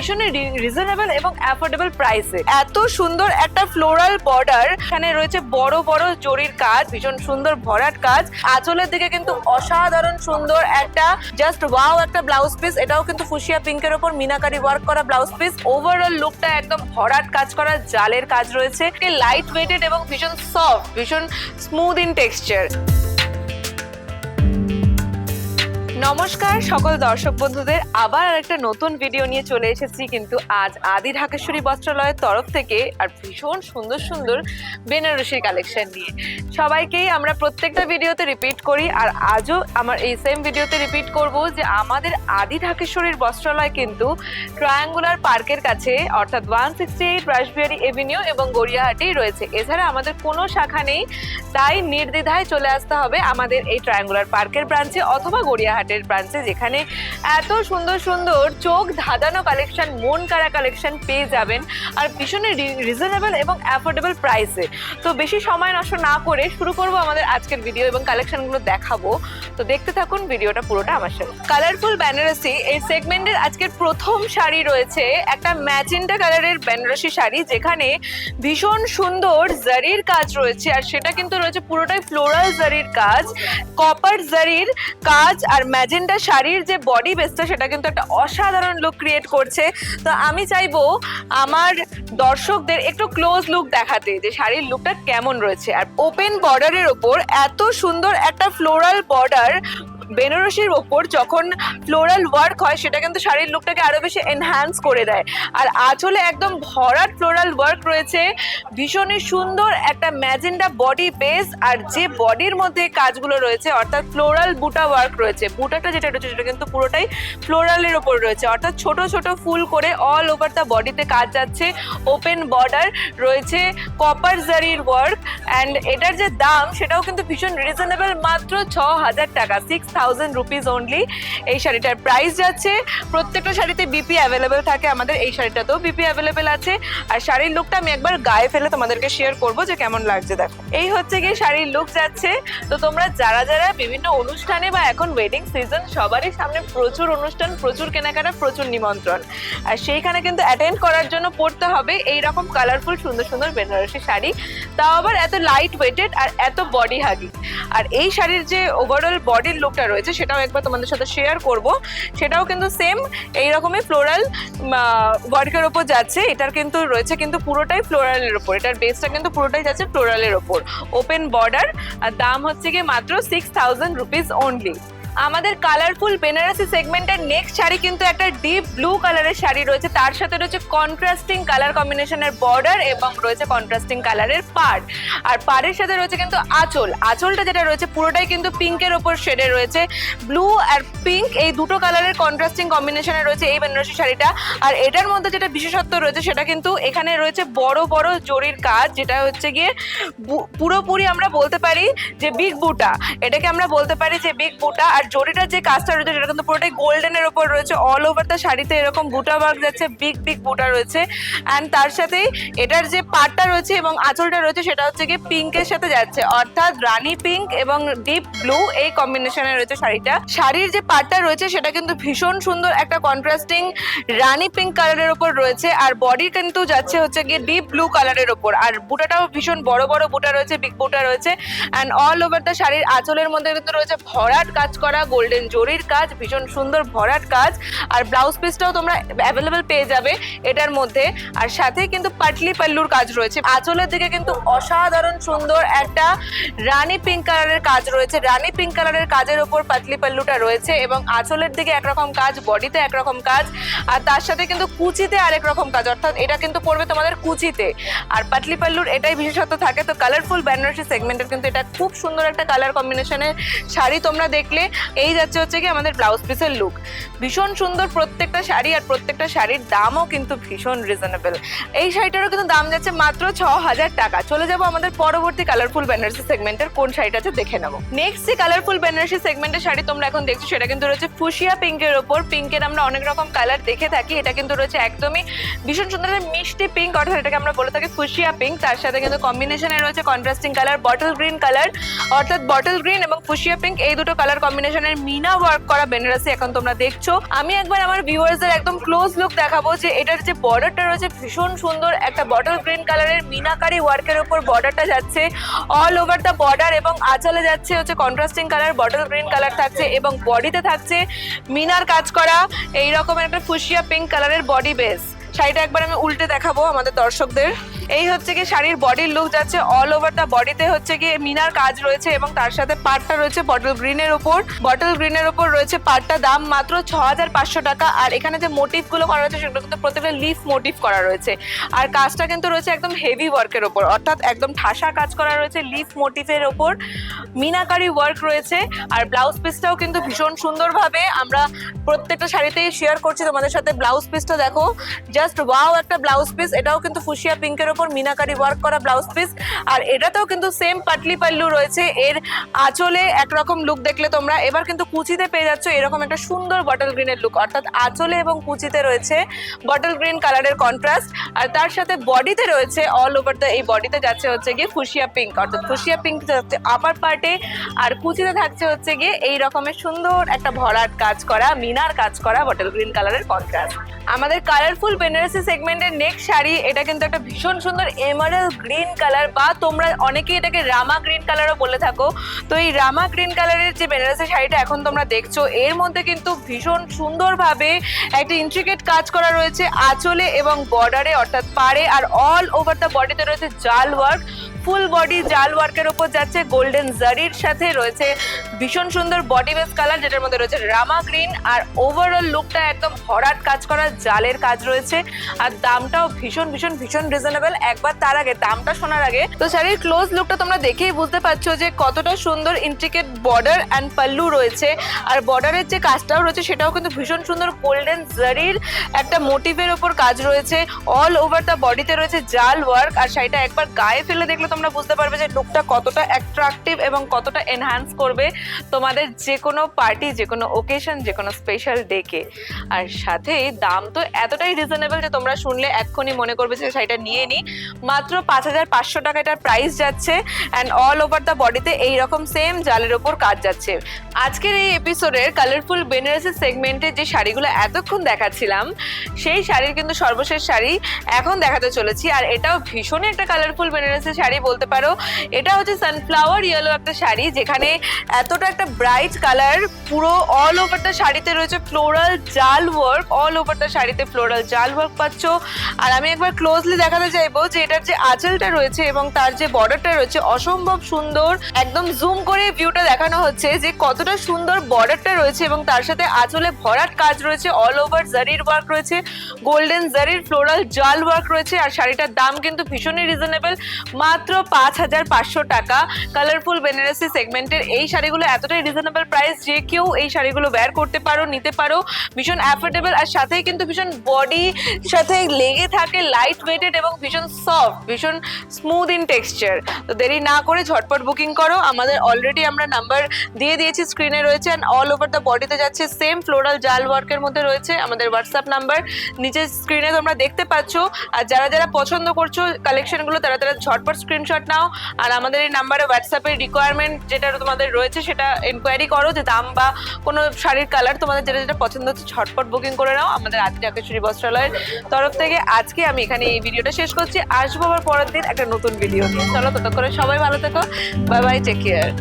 ভীষণই রিজনেবল এবং অ্যাফোর্ডেবল প্রাইসে। এত সুন্দর একটা ফ্লোরাল বর্ডার, এখানে রয়েছে বড় বড় জরির কাজ, ভীষণ সুন্দর ভরাট কাজ। আঁচলের দিকে কিন্তু অসাধারণ সুন্দর একটা জাস্ট ওয়াও একটা ব্লাউজ পিস, এটাও কিন্তু ফুশিয়া পিঙ্কের ওপর মিনাকারি ওয়ার্ক করা ব্লাউজ পিস। ওভারঅল লুকটা একদম ভরাট কাজ করা, জালের কাজ রয়েছে, লাইট ওয়েটেড এবং ভীষণ সফট, ভীষণ স্মুথ ইন টেক্সচার। নমস্কার সকল দর্শক বন্ধুদের, আবার একটা নতুন ভিডিও নিয়ে চলে এসেছি কিন্তু আজ আদি ঢাকেশ্বরী বস্ত্রালয়ের তরফ থেকে, আর ভীষণ সুন্দর সুন্দর বেনারসি কালেকশন নিয়ে। সবাইকেই আমরা প্রত্যেকটা ভিডিওতে রিপিট করি, আর আজও আমার এই সেম ভিডিওতে রিপিট করব যে আমাদের আদি ঢাকেশ্বরীর বস্ত্রালয় কিন্তু ট্রায়াঙ্গুলার পার্কের কাছে, অর্থাৎ 168 রাসবিহারী এভিনিউ এবং গড়িয়াহাটেই রয়েছে। এছাড়া আমাদের কোনো শাখা নেই, তাই নির্দ্বিধায় চলে আসতে হবে আমাদের এই ট্রায়াঙ্গুলার পার্কের ব্রাঞ্চে অথবা গড়িয়াহাটের ব্রাঞ্চে, যেখানে এত সুন্দর সুন্দর চোখ ধাঁধানো কালেকশন, মন কাড়া কালেকশন পেয়ে যাবেন, আর ভীষণই রিজনেবল এবং অ্যাফোর্ডেবল প্রাইসে। তো বেশি সময় নষ্ট না করে শুরু করব আমাদের আজকের ভিডিও এবং কালেকশনগুলো দেখাবো। তো দেখতে থাকুন ভিডিওটা পুরোটা আমার সাথে। কালারফুল বেনারসি এই সেগমেন্টের আজকের প্রথম শাড়ি রয়েছে একটা ম্যাজেন্টা কালারের বেনারসি শাড়ি, যেখানে ভীষণ সুন্দর জারির কাজ রয়েছে, আর সেটা কিন্তু রয়েছে পুরোটাই ফ্লোরাল জারির কাজ, কপার জারির কাজ। আর ম্যাজেন্টা শাড়ির যে বডি বেসটা সেটা কিন্তু একটা অসাধারণ লুক ক্রিয়েট করছে। তো আমি চাইবো আমার দর্শকদের একটু ক্লোজ লুক দেখাতে, যে শাড়ির লুকটা কেমন রয়েছে। আর ওপেন বর্ডারের ওপর এত সুন্দর একটা ফ্লোরাল বর্ডার, বেনারসির ওপর যখন ফ্লোরাল ওয়ার্ক হয় সেটা কিন্তু শাড়ির লুকটাকে আরো বেশি এনহ্যান্স করে দেয়। আর আঁচলে একদম ভরাট ফ্লোরাল ওয়ার্ক রয়েছে, ভীষণই সুন্দর একটা ম্যাজেন্টা বডি বেস, আর যে বডির মধ্যে কাজগুলো রয়েছে অর্থাৎ ফ্লোরাল বুটা ওয়ার্ক রয়েছে। বুটাটা যেটা রয়েছে সেটা কিন্তু পুরোটাই ফ্লোরালের ওপর রয়েছে, অর্থাৎ ছোট ছোট ফুল করে অল ওভার দ্য বডিতে কাজ যাচ্ছে। ওপেন বর্ডার রয়েছে, কপার জারির ওয়ার্ক, অ্যান্ড এটার যে দাম সেটাও কিন্তু ভীষণ রিজনেবল, মাত্র 6000 টাকা, 6000 রুপিস অনলি এই শাড়িটার প্রাইস যাচ্ছে। প্রত্যেকটা শাড়িতে বিপি অ্যাভেলেবেল থাকে, আমাদের এই শাড়িটাতেও বিপি অ্যাভেলেবেল আছে। আর শাড়ির লুকটা আমি একবার গায়ে ফেলে তোমাদেরকে শেয়ার করবো যে কেমন লাগছে। দেখো, এই হচ্ছে গিয়ে শাড়ির লুক যাচ্ছে। তো তোমরা যারা যারা বিভিন্ন অনুষ্ঠানে বা এখন ওয়েডিং সিজন, সবারই সামনে প্রচুর অনুষ্ঠান, প্রচুর কেনাকাটা, প্রচুর নিমন্ত্রণ, আর সেইখানে কিন্তু অ্যাটেন্ড করার জন্য পড়তে হবে এইরকম কালারফুল সুন্দর সুন্দর বেনারসি শাড়ি, তাও আবার এত লাইট ওয়েটেড আর এত বডি হাগি। আর এই শাড়ির যে ওভারঅল বডির লুকটা রয়েছে সেটাও একবার তোমাদের সাথে শেয়ার করব। সেটাও কিন্তু সেম এইরকমই ফ্লোরাল ওয়ার্কের ওপর যাচ্ছে। এটার কিন্তু রয়েছে কিন্তু পুরোটাই ফ্লোরালের ওপর, এটার বেসটা কিন্তু পুরোটাই যাচ্ছে ফ্লোরালের ওপর। ওপেন বর্ডার, আর দাম হচ্ছে গিয়ে মাত্র 6000 রুপিস অনলি। আমাদের কালারফুল বেনারসি সেগমেন্টের নেক্সট শাড়ি কিন্তু একটা ডিপ ব্লু কালারের শাড়ি রয়েছে, তার সাথে রয়েছে কন্ট্রাস্টিং কালার কম্বিনেশনের বর্ডার এবং রয়েছে কন্ট্রাস্টিং কালারের পাড়। আর পাড়ের সাথে রয়েছে কিন্তু আঁচল, আঁচলটা যেটা রয়েছে পুরোটাই কিন্তু পিঙ্কের ওপর শেডে রয়েছে। ব্লু আর পিঙ্ক এই দুটো কালারের কন্ট্রাস্টিং কম্বিনেশনে রয়েছে এই বেনারসি শাড়িটা। আর এটার মধ্যে যেটা বিশেষত্ব রয়েছে সেটা কিন্তু এখানে রয়েছে বড় বড় জরির কাজ, যেটা হচ্ছে গিয়ে পুরোপুরি আমরা বলতে পারি যে বিগ বুটা, এটাকে আমরা বলতে পারি যে বিগ বুটা। আর জরিটার যে কাজটা রয়েছে সেটা কিন্তু পুরোটাই গোল্ডেনের ওপর রয়েছে, অল ওভার দ্য শাড়িতে এরকম বুটা ওয়ার্ক যাচ্ছে, বিগ বিগ বুটা রয়েছে। অ্যান্ড তার সাথেই এটার যে পাড়টা রয়েছে এবং আঁচলটা রয়েছে সেটা হচ্ছে গিয়ে পিঙ্কের সাথে যাচ্ছে, অর্থাৎ রানী পিঙ্ক এবং ডিপ ব্লু এই কম্বিনেশনে রয়েছে শাড়িটা। শাড়ির যে পাড়টা রয়েছে সেটা কিন্তু ভীষণ সুন্দর একটা কন্ট্রাস্টিং রানী পিঙ্ক কালারের ওপর রয়েছে, আর বডি কিন্তু যাচ্ছে হচ্ছে গিয়ে ডিপ ব্লু কালারের ওপর। আর বুটাটাও ভীষণ বড় বড় বুটা রয়েছে, বিগ বুটা রয়েছে। অ্যান্ড অল ওভার দ্য শাড়ির আঁচলের মধ্যে কিন্তু রয়েছে ভরাট কাজ করা গোল্ডেন জরির কাজ, ভীষণ সুন্দর ভরাট কাজ। আর ব্লাউজ পিসটাও তোমরা অ্যাভেলেবেল পেয়ে যাবে এটার মধ্যে। আর সাথে কিন্তু পাটলি পাল্লুর কাজ রয়েছে। আঁচলের দিকে কিন্তু অসাধারণ সুন্দর একটা রানী পিঙ্ক কালারের কাজ রয়েছে, রানী পিঙ্ক কালারের কাজের উপর পাটলি পাল্লুটা রয়েছে, এবং আঁচলের দিকে একরকম কাজ, বডিতে একরকম কাজ, আর তার সাথে কিন্তু কুচিতে আরেক রকম কাজ, অর্থাৎ এটা কিন্তু পড়বে তোমাদের কুচিতে। আর পাটলি পাল্লুর এটাই বিশেষত্ব থাকে। তো কালারফুল বেনারসি সেগমেন্টের কিন্তু এটা খুব সুন্দর একটা কালার কম্বিনেশনের শাড়ি। তোমরা দেখলে এই যাচ্ছে হচ্ছে কি আমাদের ব্লাউজ পিসের লুক, ভীষণ সুন্দর প্রত্যেকটা শাড়ি, আর প্রত্যেকটা শাড়ির দামও কিন্তু ভীষণ রিজনেবল। এই শাড়িটারও কিন্তু দাম যাচ্ছে মাত্র 6000 টাকা। চলে যাবো আমাদের পরবর্তী কালারফুল বেনারসি সেগমেন্টের কোন শাড়িটা আছে দেখে নেবো। নেক্সট যে কালারফুল বেনারসি সেগমেন্টের শাড়ি তোমরা এখন দেখছো সেটা কিন্তু রয়েছে ফুশিয়া পিঙ্কের ওপর। পিঙ্কের আমরা অনেক রকম কালার দেখে থাকি, এটা কিন্তু রয়েছে একদমই ভীষণ সুন্দর মিষ্টি পিঙ্ক, অর্থাৎ এটাকে আমরা বলে থাকি ফুশিয়া পিঙ্ক। তার সাথে কিন্তু কম্বিনেশনে রয়েছে contrasting colour bottle green colour, অর্থাৎ বটল গ্রিন এবং ফুশিয়া পিঙ্ক এই দুটো কালার কম্বিনেশন কম্বিনেশনের মিনা ওয়ার্ক করা বেনারসি এখন তোমরা দেখছো। আমি একবার আমার ভিউয়ার্সদের একদম ক্লোজ লুক দেখাবো যে এটার যে বর্ডারটা রয়েছে ভীষণ সুন্দর একটা বটল গ্রিন কালারের মিনাকারি ওয়ার্কের উপর বর্ডারটা যাচ্ছে অল ওভার দ্য বর্ডার, এবং আঁচলে যাচ্ছে হচ্ছে contrasting colour bottle green colour থাকছে, এবং বডিতে থাকছে মিনার কাজ করা এই রকমের একটা ফুশিয়া পিঙ্ক কালারের বডি বেস। শাড়িটা একবার আমি উল্টে দেখাবো আমাদের দর্শকদের। এই হচ্ছে কি শাড়ির বডির লুক যাচ্ছে অল ওভার দা বডিতে হচ্ছে কি মিনার কাজ রয়েছে, এবং তার সাথে পাটটা রয়েছে বটল গ্রিনের উপর রয়েছে পাটটা। দাম মাত্র 6500 টাকা। আর এখানে যে মোটিভ গুলো করা রয়েছে সেগুলো কিন্তু প্রত্যেকটা লিফ মোটিভ করা রয়েছে, আর কাজটা কিন্তু রয়েছে একদম হেভি ওয়ার্কের ওপর, অর্থাৎ একদম ঠাসা কাজ করা রয়েছে লিফ মোটিভের ওপর, মিনাকারি ওয়ার্ক রয়েছে। আর ব্লাউজ পিসটাও কিন্তু ভীষণ সুন্দরভাবে আমরা প্রত্যেকটা শাড়িতেই শেয়ার করছি তোমাদের সাথে। ব্লাউজ পিসটা দেখো, জাস্ট ওয়াও একটা ব্লাউজ পিস। এটাও কিন্তু ফুশিয়া পিঙ্কের ওপর মিনাকারি ওয়ার্ক করা ব্লাউজ পিস, আর এটাতেও কিন্তু সেম পাটলি পাল্লু রয়েছে। এর আঁচলে একরকম লুক দেখলে তোমরা, এবার কিন্তু কুচিতে পেয়ে যাচ্ছ এরকম একটা সুন্দর বটল গ্রিনের লুক, অর্থাৎ আঁচলে এবং কুচিতে রয়েছে বটল গ্রিন কালারের কন্ট্রাস্ট। আর তার সাথে বডিতে রয়েছে অল ওভার দ্য, এই বডিতে যাচ্ছে হচ্ছে গিয়ে ফুশিয়া পিঙ্ক, অর্থাৎ ফুশিয়া পিঙ্ক যাচ্ছে আপার পার্টে, আর কুচিতে থাকছে হচ্ছে গিয়ে এই রকমের সুন্দর একটা ভরাট কাজ করা মিনার কাজ করা বটল গ্রিন কালারের কন্ট্রাস্ট। আমাদের কালারফুল বেনারসি সেগমেন্টের নেক্সট শাড়ি, এটা কিন্তু একটা ভীষণ সুন্দর এমারাল্ড গ্রিন কালার, বা তোমরা অনেকেই এটাকে রামা গ্রিন কালারও বলে থাকো। তো এই রামা গ্রিন কালারের যে বেনারসি শাড়িটা এখন তোমরা দেখছো, এর মধ্যে কিন্তু ভীষণ সুন্দরভাবে একটা ইন্ট্রিকেট কাজ করা রয়েছে আঁচলে এবং বর্ডারে, অর্থাৎ পাড়ে, আর অল ওভার দ্য বডিতে রয়েছে জাল ওয়ার্ক। ফুল বডি জাল ওয়ার্কের উপর যাচ্ছে গোল্ডেন জারির সাথে রয়েছে ভীষণ সুন্দর বডি বেস কালার, যেটার মধ্যে রয়েছে রামা গ্রিন। আর ওভারঅল লুকটা একদম ভরাট কাজ করা জালের কাজ রয়েছে, আর দামটাও ভীষণ ভীষণ ভীষণ রিজনেবল। একবার তার আগে দামটা শোনার আগে তো শাড়ির ক্লোজ লুকটা তোমরা দেখেই বুঝতে পারছো যে কতটা সুন্দর ইন্ট্রিকেট বর্ডার অ্যান্ড পাল্লু রয়েছে। আর বর্ডারের যে কাজটাও রয়েছে সেটাও কিন্তু ভীষণ সুন্দর গোল্ডেন জারির একটা মোটিভের ওপর কাজ রয়েছে। অল ওভার দ্য বডিতে রয়েছে জাল ওয়ার্ক। আর শাড়িটা একবার গায়ে ফেলে দেখলে তোমরা বুঝতে পারবে যে লুকটা কতটা অ্যাট্রাকটিভ এবং কতটা এনহ্যান্স করবে তোমাদের যে কোনো পার্টি, যে কোনো ওকেশন, যে কোনো স্পেশাল ডেকে। আর সাথে দাম তো এতটাই রিজনেবল যে তোমরা শুনলে এক্ষুনি মনে করবে যে শাড়িটা নিয়ে নিই। মাত্র 5500 টাকা এটার প্রাইস যাচ্ছে, অ্যান্ড অল ওভার দ্য বডিতে এইরকম সেম জালের ওপর কাজ যাচ্ছে। আজকের এই এপিসোডের কালারফুল বেনারসি সেগমেন্টের যে শাড়িগুলো এতক্ষণ দেখাচ্ছিলাম, সেই শাড়ির কিন্তু সর্বশেষ শাড়ি এখন দেখাতে চলেছি। আর এটাও ভীষণই একটা কালারফুল বেনারসি শাড়ি বলতে পারো। এটা হচ্ছে সানফ্লাওয়ার ইয়েলো একটা শাড়ি, যেখানে এতটা একটা ব্রাইট কালার, পুরো অল ওভার দ্য শাড়িতে রয়েছে ফ্লোরাল জাল ওয়ার্ক, অল ওভার দ্য শাড়িতে ফ্লোরাল জাল ওয়ার্ক পাচ্ছ। আর আমি একবার ক্লোজলি দেখাতে চাইবো যে এটার যে আঁচলটা রয়েছে এবং তার যে বর্ডারটা রয়েছে অসম্ভব সুন্দর। একদম জুম করে ভিউটা দেখানো হচ্ছে যে কতটা সুন্দর বর্ডারটা রয়েছে, এবং তার সাথে আঁচলে ভরাট কাজ রয়েছে, অল ওভার জারির ওয়ার্ক রয়েছে, গোল্ডেন জারির ফ্লোরাল জাল ওয়ার্ক রয়েছে। আর শাড়িটার দাম কিন্তু ভীষণই রিজনেবল, মাত্র 5500 টাকা। কালারফুল বেনারসি সেগমেন্টের এই শাড়িগুলো এতটাই রিজনেবল প্রাইস যে কেউ এই শাড়িগুলো ওয়্যার করতে পারো, নিতে পারো, ভীষণ অ্যাফোর্ডেবল। আর সাথেই কিন্তু ভীষণ বডি সাথে লেগে থাকে, লাইট ওয়েটেড এবং ভীষণ সফট, ভীষণ স্মুথ ইন টেক্সচার। তো দেরি না করে ঝটপট বুকিং করো। আমাদের অলরেডি আমরা নাম্বার দিয়ে দিয়েছি, স্ক্রিনে রয়েছে, অ্যান্ড অল ওভার দ্য বডিতে যাচ্ছে সেম ফ্লোরাল জাল ওয়ার্কের মধ্যে রয়েছে আমাদের হোয়াটসঅ্যাপ নাম্বার, নিচের স্ক্রিনে তোমরা দেখতে পাচ্ছ। আর যারা যারা পছন্দ করছো কালেকশনগুলো তারা তারা ঝটপট স্ক্রিনশট নাও, আর আমাদের এই নাম্বারে হোয়াটসঅ্যাপের রিকোয়ারমেন্ট যেটা তোমাদের রয়েছে সেটা এনকোয়ারি করো, যে দাম বা কোনো শাড়ির কালার তোমাদের যেটা যেটা পছন্দ হচ্ছে ঝটপট বুকিং করে নাও আমাদের আদি ঢাকেশ্বরী বস্ত্রালয়ের তরফ থেকে। আজকে আমি এখানে এই ভিডিওটা শেষ করছি, আসবো আবার পরের দিন একটা নতুন ভিডিও নিয়ে। চলো ততক্ষণে সবাই ভালো থেকো, বাই বাই, টেক কেয়ার।